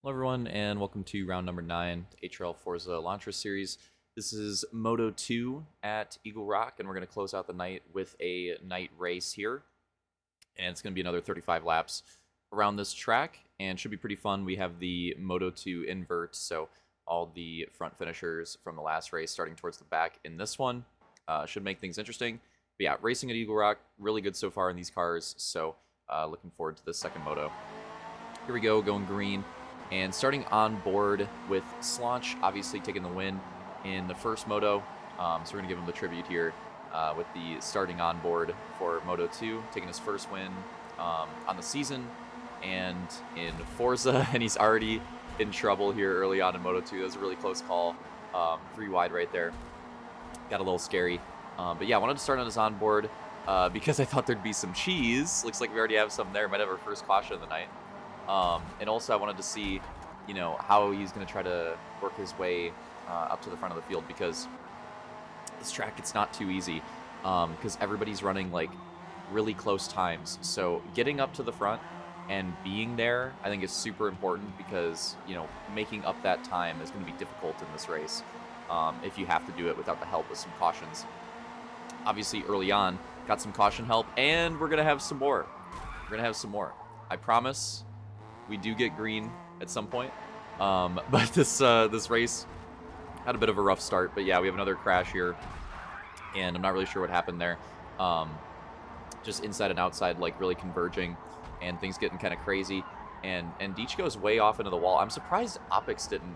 Hello everyone, and welcome to round number 9, HRL Forza Elantra series. This is Moto 2 at Eaglerock, and we're going to close out the night with a night race here. And it's going to be another 35 laps around this track, and should be pretty fun. We have the Moto 2 invert, so all the front finishers from the last race starting towards the back in this one. Should make things interesting. But yeah, racing at Eaglerock, really good so far in these cars, so looking forward to this second Moto. Here we go, going green. And starting on board with Slaunch, obviously taking the win in the first Moto. So we're going to give him the tribute here with the starting on board for Moto 2, taking his first win on the season and in Forza. And he's already in trouble here early on in Moto 2. That was a really close call. 3 wide right there. Got a little scary. But yeah, I wanted to start on his onboard because I thought there'd be some cheese. Looks like we already have some there. Might have our first caution of the night. And also I wanted to see, how he's going to try to work his way up to the front of the field, because this track, it's not too easy because everybody's running like really close times. So getting up to the front and being there, I think, is super important because, making up that time is going to be difficult in this race if you have to do it without the help of some cautions. Obviously, early on, got some caution help, and we're going to have some more. I promise. We do get green at some point, but this race had a bit of a rough start. But yeah, we have another crash here, and I'm not really sure what happened there. Just inside and outside, like, really converging, and things getting kind of crazy. And Deech goes way off into the wall. I'm surprised Opix didn't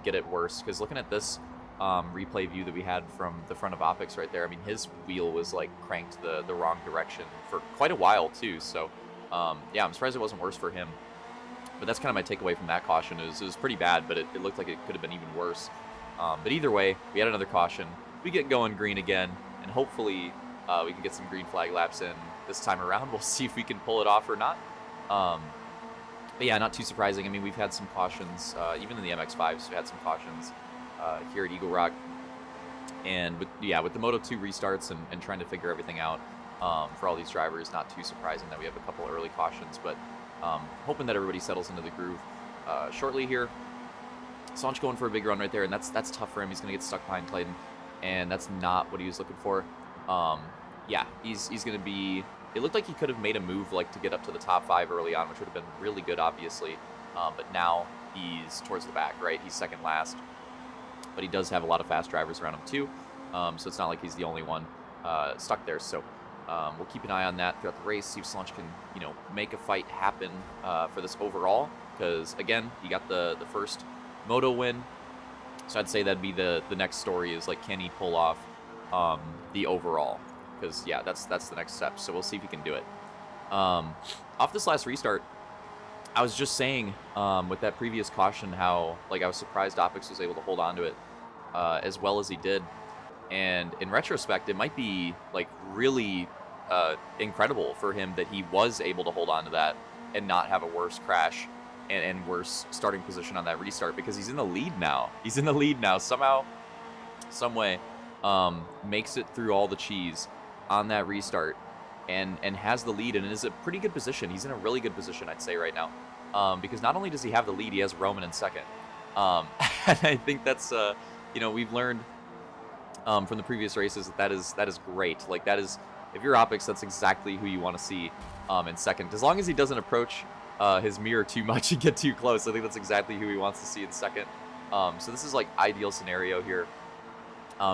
get it worse, because looking at this replay view that we had from the front of Opix right there, I mean, his wheel was like cranked the wrong direction for quite a while too. So yeah, I'm surprised it wasn't worse for him. But that's kind of my takeaway from that caution. It was pretty bad, but it looked like it could have been even worse. But either way, we had another caution. We get going green again, and hopefully we can get some green flag laps in this time around. We'll see if we can pull it off or not. But yeah, not too surprising. I mean, we've had some cautions, even in the MX-5s, we've had some cautions here at Eaglerock. And with the Moto 2 restarts and trying to figure everything out for all these drivers, not too surprising that we have a couple early cautions, but hoping that everybody settles into the groove shortly here. Slaunch going for a big run right there, and that's tough for him. He's going to get stuck behind Clayton, and that's not what he was looking for. Yeah, he's going to be... It looked like he could have made a move like to get up to the top 5 early on, which would have been really good, obviously. But now he's towards the back, right? He's second last. But he does have a lot of fast drivers around him too, so it's not like he's the only one stuck there. So we'll keep an eye on that throughout the race, see if Slaunch can, make a fight happen for this overall. Because, again, he got the first Moto win. So I'd say that'd be the next story is, like, can he pull off the overall? Because, yeah, that's the next step. So we'll see if he can do it. Off this last restart, I was just saying with that previous caution how, like, I was surprised Opix was able to hold on to it as well as he did. And in retrospect, it might be, like, really incredible for him that he was able to hold on to that and not have a worse crash and worse starting position on that restart, because he's in the lead now. Somehow, some way, makes it through all the cheese on that restart and has the lead and is a pretty good position. He's in a really good position, I'd say, right now, because not only does he have the lead, he has Roman in second. And I think that's, we've learned from the previous races that is great. Like, that is, if you're Opix, that's exactly who you want to see in second. As long as he doesn't approach his mirror too much and get too close, I think that's exactly who he wants to see in second. So this is, like, ideal scenario here.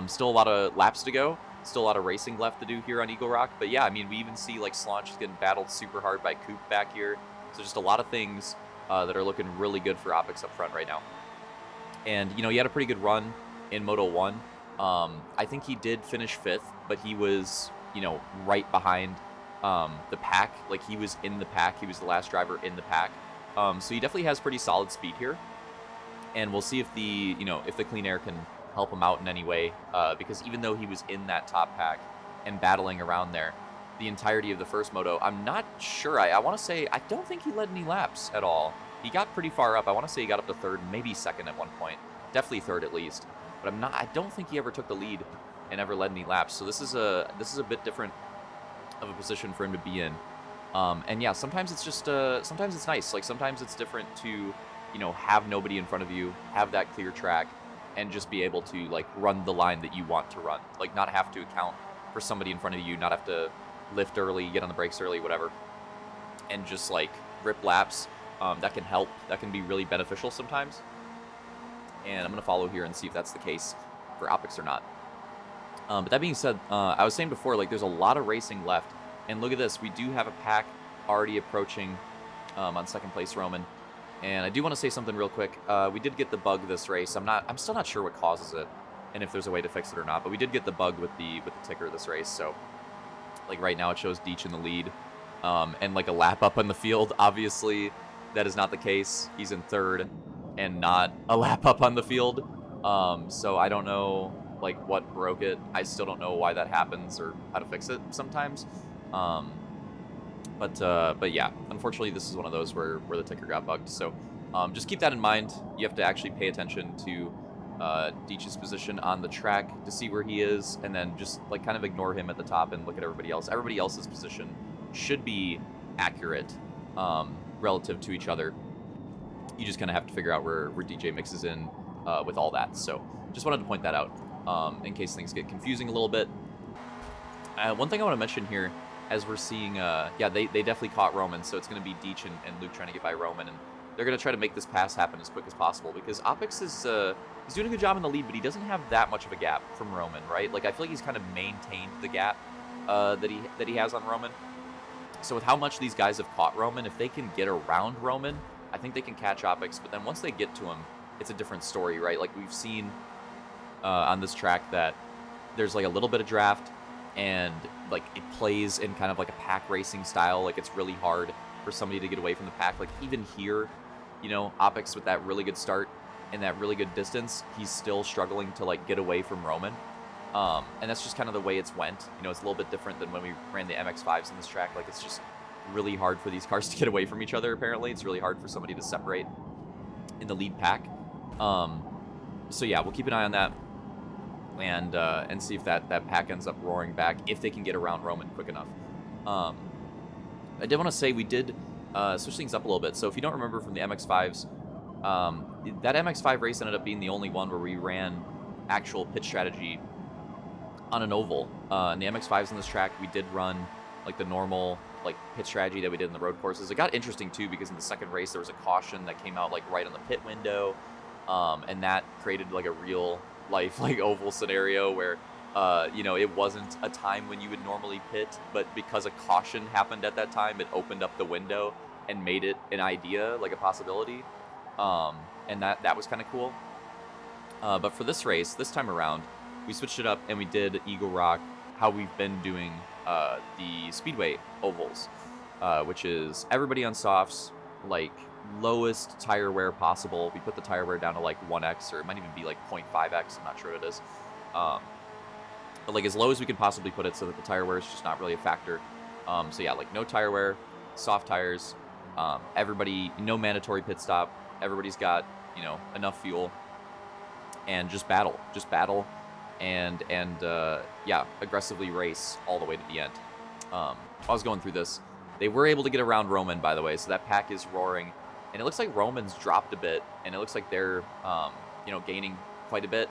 Still a lot of laps to go. Still a lot of racing left to do here on Eaglerock. But yeah, I mean, we even see, like, Slaunch is getting battled super hard by Coop back here. So just a lot of things that are looking really good for Opix up front right now. And, he had a pretty good run in Moto 1. I think he did finish 5th, but he was, right behind the pack. Like, he was in the pack. He was the last driver in the pack. So he definitely has pretty solid speed here. And we'll see if the, if the clean air can help him out in any way. Because even though he was in that top pack and battling around there the entirety of the first Moto, I'm not sure. I want to say, I don't think he led any laps at all. He got pretty far up. I want to say he got up to 3rd, maybe 2nd at one point. Definitely 3rd at least. But I don't think he ever took the lead and ever led any laps. So this is a bit different of a position for him to be in. And yeah, sometimes it's just sometimes it's nice. Like, sometimes it's different to have nobody in front of you, have that clear track, and just be able to like run the line that you want to run. Like not have to account for somebody in front of you, not have to lift early, get on the brakes early, whatever, and just like rip laps. That can help. That can be really beneficial sometimes. And I'm going to follow here and see if that's the case for Opix or not. But that being said, I was saying before, like there's a lot of racing left. And look at this. We do have a pack already approaching on second place Roman. And I do want to say something real quick. We did get the bug this race. I'm still not sure what causes it and if there's a way to fix it or not. But we did get the bug with the ticker this race. So like right now it shows Deech in the lead and like a lap up on the field. Obviously, that is not the case. He's in third and not a lap up on the field. So I don't know like what broke it. I still don't know why that happens or how to fix it sometimes. But yeah, unfortunately this is one of those where the ticker got bugged. So just keep that in mind. You have to actually pay attention to Deech's position on the track to see where he is, and then just like kind of ignore him at the top and look at everybody else. Everybody else's position should be accurate relative to each other. You just kind of have to figure out where DJ mixes in with all that. So just wanted to point that out in case things get confusing a little bit. One thing I want to mention here, as we're seeing, yeah, they definitely caught Roman, so it's going to be Deech and Luke trying to get by Roman, and they're going to try to make this pass happen as quick as possible, because Opix is he's doing a good job in the lead, but he doesn't have that much of a gap from Roman, right? Like, I feel like he's kind of maintained the gap that he has on Roman. So with how much these guys have caught Roman, if they can get around Roman, I think they can catch Opix, but then once they get to him, it's a different story, right? Like, we've seen on this track that there's, like, a little bit of draft, and, like, it plays in kind of, like, a pack racing style. Like, it's really hard for somebody to get away from the pack. Like, even here, Opix with that really good start and that really good distance, he's still struggling to, like, get away from Roman. And that's just kind of the way it's went. It's a little bit different than when we ran the MX-5s in this track. Like, it's just really hard for these cars to get away from each other, apparently. It's really hard for somebody to separate in the lead pack. So, yeah, we'll keep an eye on that and see if that pack ends up roaring back, if they can get around Roman quick enough. I did want to say we did switch things up a little bit. So if you don't remember from the MX-5s, that MX-5 race ended up being the only one where we ran actual pit strategy on an oval. In the MX-5s in this track, we did run like the normal like pit strategy that we did in the road courses. It got interesting too, because in the second race there was a caution that came out like right on the pit window, and that created like a real life like oval scenario where it wasn't a time when you would normally pit, but because a caution happened at that time, it opened up the window and made it an idea, like a possibility, and that was kind of cool. But for this race, this time around, we switched it up and we did Eaglerock how we've been doing the Speedway ovals, which is everybody on softs, like lowest tire wear possible. We put the tire wear down to like 1x, or it might even be like 0.5x, I'm not sure what it is. But like as low as we could possibly put it so that the tire wear is just not really a factor. So yeah, like no tire wear, soft tires, everybody, no mandatory pit stop. Everybody's got, enough fuel, and just battle, and yeah, aggressively race all the way to the end. I was going through this. They were able to get around Roman, by the way, so that pack is roaring. And it looks like Roman's dropped a bit, and it looks like they're, gaining quite a bit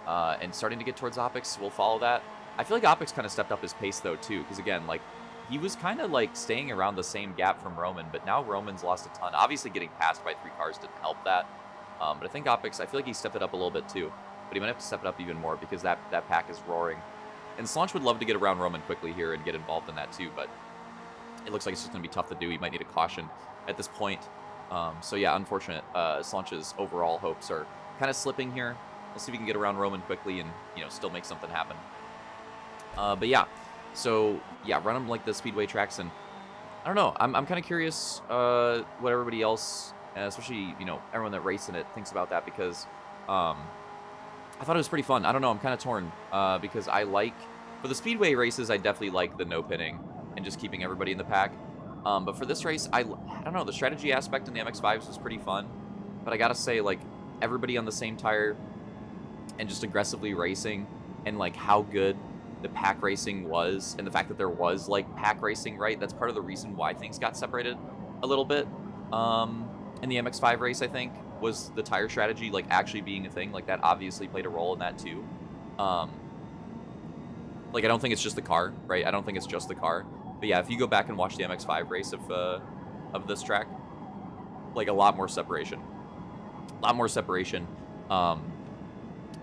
and starting to get towards Opix. We'll follow that. I feel like Opix kind of stepped up his pace, though, too, because, again, like, he was kind of, like, staying around the same gap from Roman, but now Roman's lost a ton. Obviously, getting passed by 3 cars didn't help that. But I think Opix, I feel like he stepped it up a little bit, too. But he might have to step it up even more, because that pack is roaring. And Slanch would love to get around Roman quickly here and get involved in that, too, but it looks like it's just going to be tough to do. He might need a caution at this point. So yeah, unfortunate. Slanch's overall hopes are kind of slipping here. We'll see if we can get around Roman quickly and, still make something happen. But yeah, so yeah, run them like the Speedway tracks, and I don't know. I'm kind of curious what everybody else, especially, everyone that raced in it, thinks about that, because I thought it was pretty fun. I don't know. I'm kind of torn because for the Speedway races, I definitely like the no pinning and just keeping everybody in the pack. But for this race, I don't know, the strategy aspect in the MX-5s was pretty fun. But I gotta say, like, everybody on the same tire and just aggressively racing, and, like, how good the pack racing was, and the fact that there was, like, pack racing, right? That's part of the reason why things got separated a little bit in the MX-5 race, I think. was the tire strategy, like, actually being a thing. Like, that obviously played a role in that, too. Like, I don't think it's just the car, right? I don't think it's just the car. But yeah, if you go back and watch the MX-5 race of this track, like, a lot more separation. A lot more separation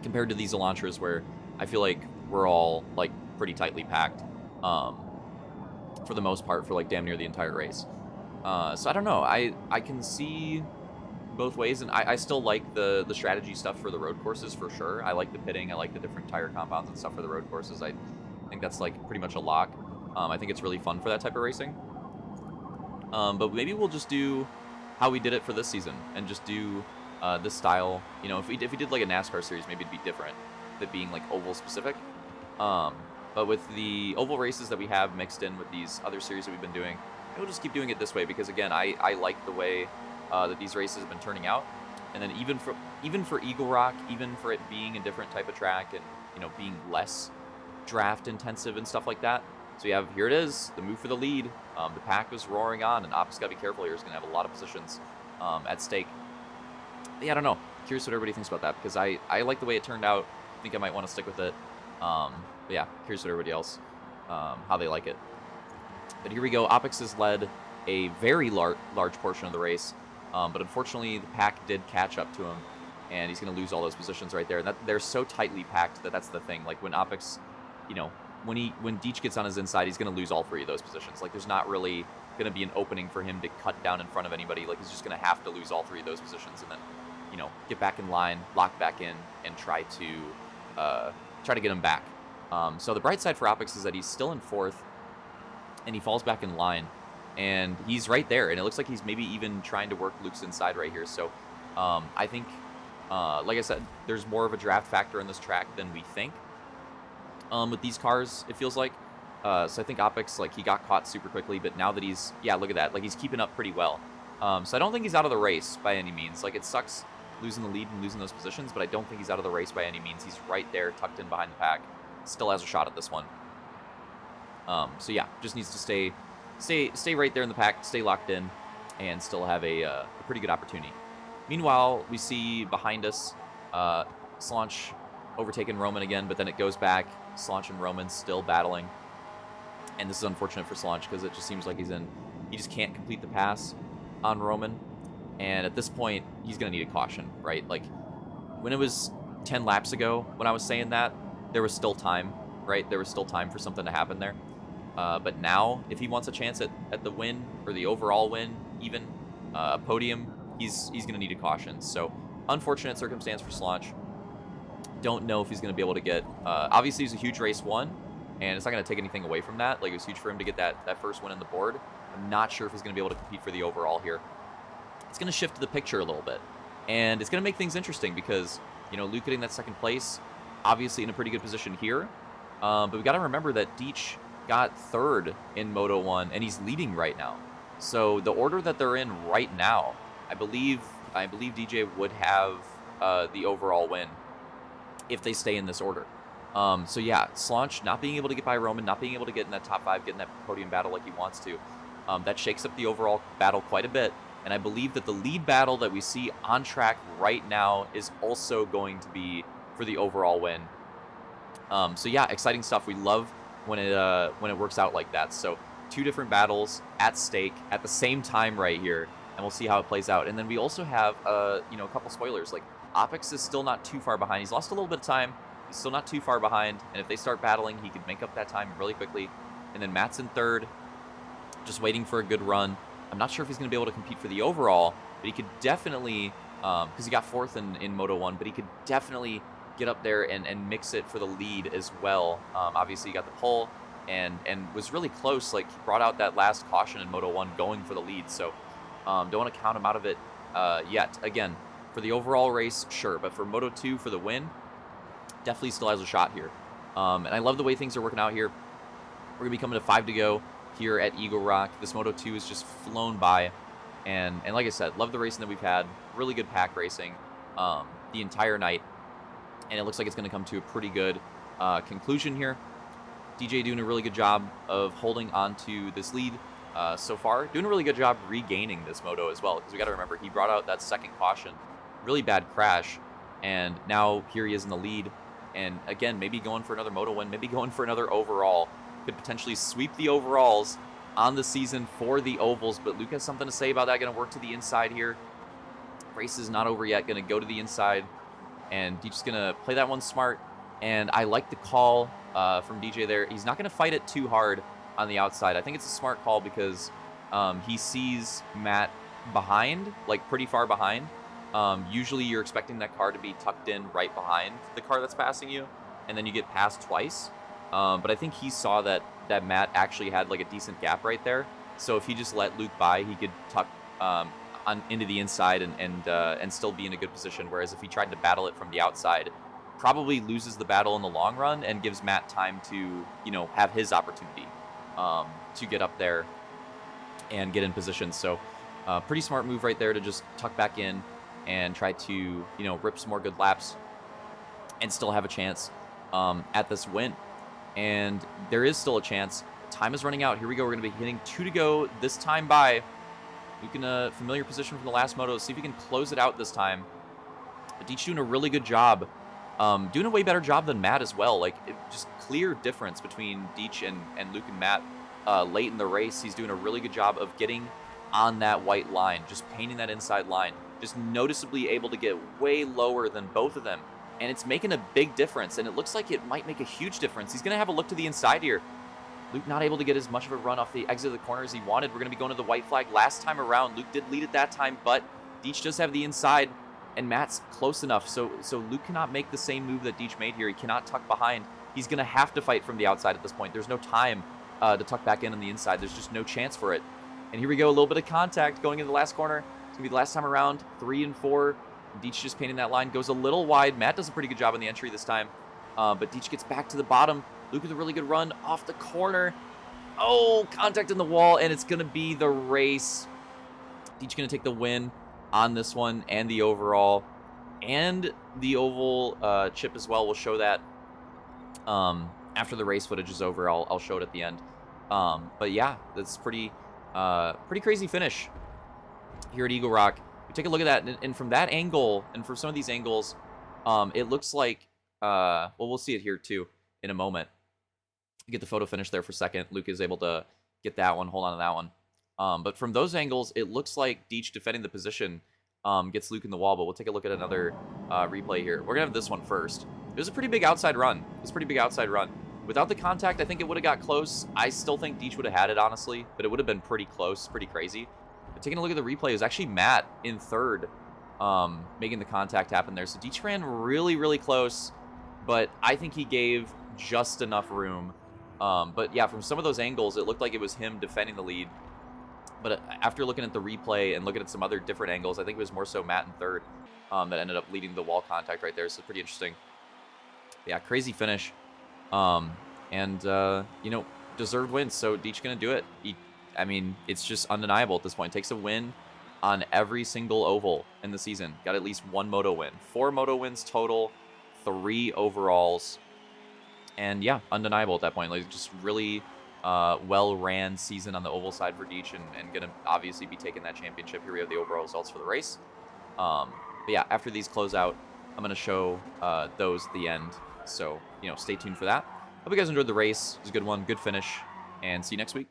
compared to these Elantras where I feel like we're all, like, pretty tightly packed for the most part for, like, damn near the entire race. So I don't know. I can see both ways, and I still like the strategy stuff for the road courses for sure. I like the pitting. I like the different tire compounds and stuff for the road courses. I think that's, like, pretty much a lock. I think it's really fun for that type of racing. But maybe we'll just do how we did it for this season and just do this style. You know, if we did like a NASCAR series, maybe it'd be different, it being like oval specific. But with the oval races that we have mixed in with these other series that we've been doing, we'll just keep doing it this way because, again, I like the way that these races have been turning out. And then even for Eaglerock, even for it being a different type of track and, you know, being less draft intensive and stuff like that. So here it is, the move for the lead. The pack was roaring on, and Op's got to be careful here. He's going to have a lot of positions at stake. But yeah, I don't know. Curious what everybody thinks about that, because I like the way it turned out. I think I might want to stick with it. But yeah, curious what everybody else, how they like it. But here we go. Opix has led a very large portion of the race. But unfortunately, the pack did catch up to him, and he's going to lose all those positions right there. And they're so tightly packed that's the thing. Like, when Opix, you know, when Deech gets on his inside, he's going to lose all three of those positions. Like, there's not really going to be an opening for him to cut down in front of anybody. Like, he's just going to have to lose all three of those positions and then, you know, get back in line, lock back in, and try to get him back. So the bright side for Opix is that he's still in fourth, and he falls back in line, and he's right there. And it looks like he's maybe even trying to work Luke's inside right here. So I think, like I said, there's more of a draft factor in this track than we think. With these cars, it feels like. So I think Opix, like, he got caught super quickly, but now that look at that. Like, he's keeping up pretty well. So I don't think he's out of the race by any means. Like, it sucks losing the lead and losing those positions, but I don't think he's out of the race by any means. He's right there, tucked in behind the pack. Still has a shot at this one. So yeah, just needs to stay right there in the pack, stay locked in, and still have a pretty good opportunity. Meanwhile, we see behind us, Slaunch overtaken Roman again, but then it goes back. Slaunch and Roman still battling. And this is unfortunate for Slaunch because it just seems like he just can't complete the pass on Roman. And at this point, he's going to need a caution, right? Like, when it was 10 laps ago, when I was saying that, there was still time, right? There was still time for something to happen there. But now, if he wants a chance at the win, or the overall win, even a podium, he's going to need a caution. So, unfortunate circumstance for Slaunch. Don't know if he's going to be able to get... obviously, it was a huge race one, and it's not going to take anything away from that. Like, it was huge for him to get that first win on the board. I'm not sure if he's going to be able to compete for the overall here. It's going to shift the picture a little bit, and it's going to make things interesting because, you know, Luke getting that second place, obviously in a pretty good position here, but we got to remember that Deech got third in Moto 1, and he's leading right now. So the order that they're in right now, I believe DJ would have the overall win if they stay in this order. So yeah, Slaunch not being able to get by Roman, not being able to get in that top 5, get in that podium battle like he wants to, that shakes up the overall battle quite a bit. And I believe that the lead battle that we see on track right now is also going to be for the overall win. So yeah, exciting stuff. We love when it works out like that. So 2 different battles at stake at the same time right here, and we'll see how it plays out. And then we also have a couple spoilers. Like, Opix is still not too far behind. He's lost a little bit of time. He's still not too far behind. And if they start battling, he could make up that time really quickly. And then Matt's in third, just waiting for a good run. I'm not sure if he's going to be able to compete for the overall, but he could definitely, because he got fourth in Moto 1, but he could definitely get up there and mix it for the lead as well. Obviously, he got the pole and was really close. Like, he brought out that last caution in Moto 1 going for the lead. So don't want to count him out of it yet. Again, for the overall race, sure. But for Moto 2, for the win, definitely still has a shot here. And I love the way things are working out here. We're going to be coming to 5 to go here at Eaglerock. This Moto 2 has just flown by. And like I said, love the racing that we've had. Really good pack racing the entire night. And it looks like it's going to come to a pretty good conclusion here. DJ doing a really good job of holding on to this lead so far. Doing a really good job regaining this moto as well, because we got to remember he brought out that second caution really bad crash. And now here he is in the lead. And again, maybe going for another moto win, maybe going for another overall. Could potentially sweep the overalls on the season for the ovals. But Luke has something to say about that. Going to work to the inside here. Race is not over yet. Going to go to the inside. And DJ's going to play that one smart. And I like the call from DJ there. He's not going to fight it too hard on the outside. I think it's a smart call because he sees Matt behind, like pretty far behind. Usually you're expecting that car to be tucked in right behind the car that's passing you, and then you get passed twice. But I think he saw that Matt actually had like a decent gap right there. So if he just let Luke by, he could tuck into the inside and still be in a good position. Whereas if he tried to battle it from the outside, probably loses the battle in the long run and gives Matt time to, have his opportunity to get up there and get in position. So pretty smart move right there to just tuck back in and try to, rip some more good laps and still have a chance at this win. And there is still a chance. Time is running out. Here we go. We're going to be hitting 2 to go this time by. Luke in a familiar position from the last moto. See if we can close it out this time. But Deech doing a really good job. Doing a way better job than Matt as well. Like, just clear difference between Deech and Luke and Matt late in the race. He's doing a really good job of getting on that white line, just painting that inside line. Just noticeably able to get way lower than both of them. And it's making a big difference, and it looks like it might make a huge difference. He's going to have a look to the inside here. Luke not able to get as much of a run off the exit of the corner as he wanted. We're going to be going to the white flag last time around. Luke did lead it that time, but Deech does have the inside, and Matt's close enough. So Luke cannot make the same move that Deech made here. He cannot tuck behind. He's going to have to fight from the outside at this point. There's no time to tuck back in on the inside. There's just no chance for it. And here we go, a little bit of contact going into the last corner. It's going to be the last time around, 3 and 4. Deech just painting that line, goes a little wide. Matt does a pretty good job on the entry this time. But Deech gets back to the bottom. Luke with a really good run off the corner. Oh, contact in the wall, and it's going to be the race. Deech going to take the win on this one and the overall. And the oval chip as well. We'll show that after the race footage is over. I'll show it at the end. But yeah, that's pretty crazy finish here at Eaglerock. We take a look at that, and from that angle, and from some of these angles, it looks like, well, we'll see it here too in a moment. Get the photo finish there for a second. Luke is able to get that one, hold on to that one. But from those angles, it looks like Deech defending the position gets Luke in the wall, but we'll take a look at another replay here. We're going to have this one first. It was a pretty big outside run. Without the contact, I think it would have got close. I still think Deech would have had it, honestly, but it would have been pretty close, pretty crazy. But taking a look at the replay, it was actually Matt in third making the contact happen there. So Deech ran really, really close, but I think he gave just enough room. But yeah, from some of those angles, it looked like it was him defending the lead. But after looking at the replay and looking at some other different angles, I think it was more so Matt in third that ended up leading the wall contact right there. So pretty interesting. Yeah, crazy finish. Deserved win. So Deech gonna do it. It's just undeniable at this point. Takes a win on every single oval in the season. Got at least 1 moto win. 4 moto wins total, 3 overalls. And yeah, undeniable at that point. Like, just really well-ran season on the oval side for Deech, and gonna obviously be taking that championship. Here we have the overall results for the race. But yeah, after these close out, I'm gonna show those at the end. So, stay tuned for that. Hope you guys enjoyed the race. It was a good one, good finish, and see you next week.